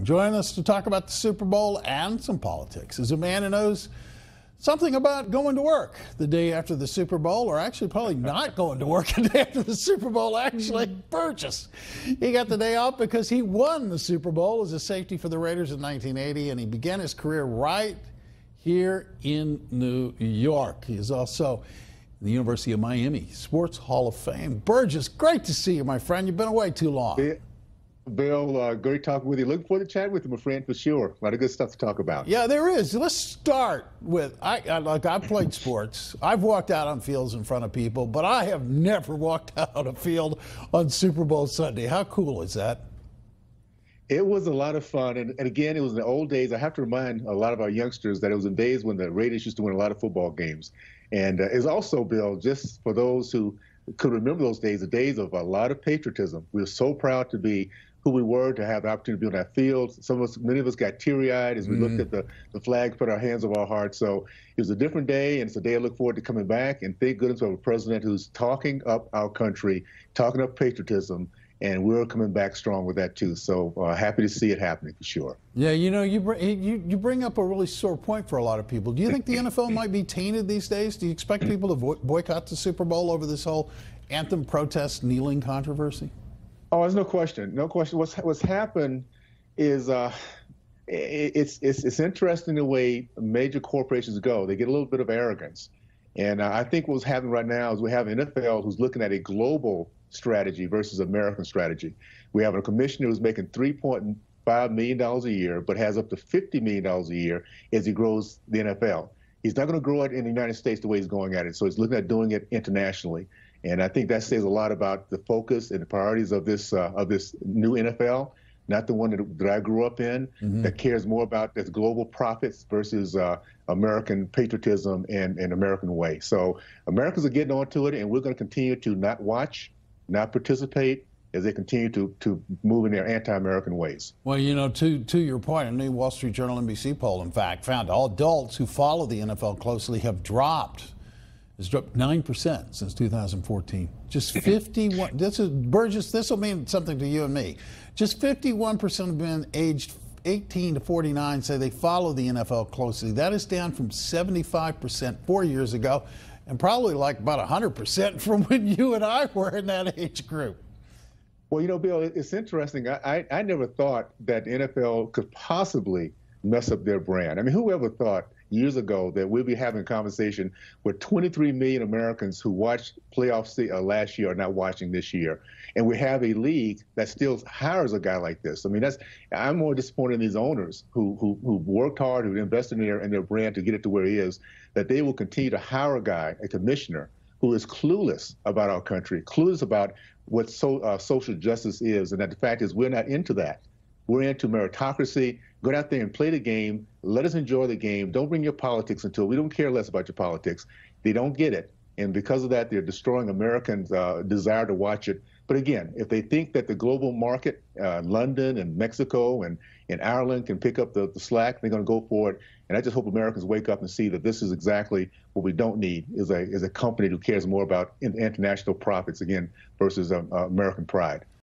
Joining us to talk about the Super Bowl and some politics is a man who knows something about going to work the day after the Super Bowl, or actually probably not going to work the day after the Super Bowl. Actually, Burgess. He got the day off because he won the Super Bowl as a safety for the Raiders in 1980, and he began his career right here in New York. He is also in the University of Miami Sports Hall of Fame. Burgess, great to see you, my friend. You've been away too long. Bill, great talking with you. Looking forward to chat with you, my friend, for sure. A lot of good stuff to talk about. Yeah, there is. Let's start with, I've played sports. I've walked out on fields in front of people, but I have never walked out on a field on Super Bowl Sunday. How cool is that? It was a lot of fun. And again, it was in the old days. I have to remind a lot of our youngsters that it was in days when the Raiders used to win a lot of football games. And it's also, Bill, just for those who could remember those days, the days of a lot of patriotism. We were so proud to be who we were, to have the opportunity to be on that field. Many of us got teary-eyed as we looked at the flag, put our hands over our hearts. So it was a different day, and it's a day I look forward to coming back. And thank goodness we have a president who's talking up our country, talking up patriotism, and we're coming back strong with that too. So happy to see it happening for sure. Yeah, you know, you bring up a really sore point for a lot of people. Do you think the NFL might be tainted these days? Do you expect people to boycott the Super Bowl over this whole anthem protest kneeling controversy? Oh, there's no question. No question. What's happened is it's interesting the way major corporations go. They get a little bit of arrogance. And I think what's happening right now is we have an NFL who's looking at a global strategy versus American strategy. We have a commissioner who's making $3.5 million a year, but has up to $50 million a year as he grows the NFL. He's not going to grow it in the United States the way he's going at it. So he's looking at doing it internationally. And I think that says a lot about the focus and the priorities of this new NFL, not the one that I grew up in, that cares more about this global profits versus American patriotism and American way. So Americans are getting onto it, and we're going to continue to not watch, not participate, as they continue to move in their anti-American ways. Well, you know, to your point, a new Wall Street Journal NBC poll, in fact, found all adults who follow the NFL closely have dropped. It's dropped 9% since 2014. Just 51. Burgess, this will mean something to you and me. Just 51% of men aged 18 to 49 say they follow the NFL closely. That is down from 75% 4 years ago, and probably like about 100% from when you and I were in that age group. Well, you know, Bill, it's interesting. I never thought that NFL could possibly mess up their brand. I mean, whoever thought years ago that we'll be having a conversation with 23 million Americans who watched playoffs last year are not watching this year. And we have a league that still hires a guy like this. I mean, I'm more disappointed in these owners who worked hard, who invested in their brand to get it to where he is, that they will continue to hire a guy, a commissioner, who is clueless about our country, clueless about what social justice is, and that the fact is we're not into that. We're into meritocracy. Go out there and play the game. Let us enjoy the game. Don't bring your politics into it. We don't care less about your politics. They don't get it. And because of that, they're destroying Americans' desire to watch it. But again, if they think that the global market, London and Mexico and Ireland can pick up the slack, they're going to go for it. And I just hope Americans wake up and see that this is exactly what we don't need, is a company who cares more about international profits, again, versus American pride.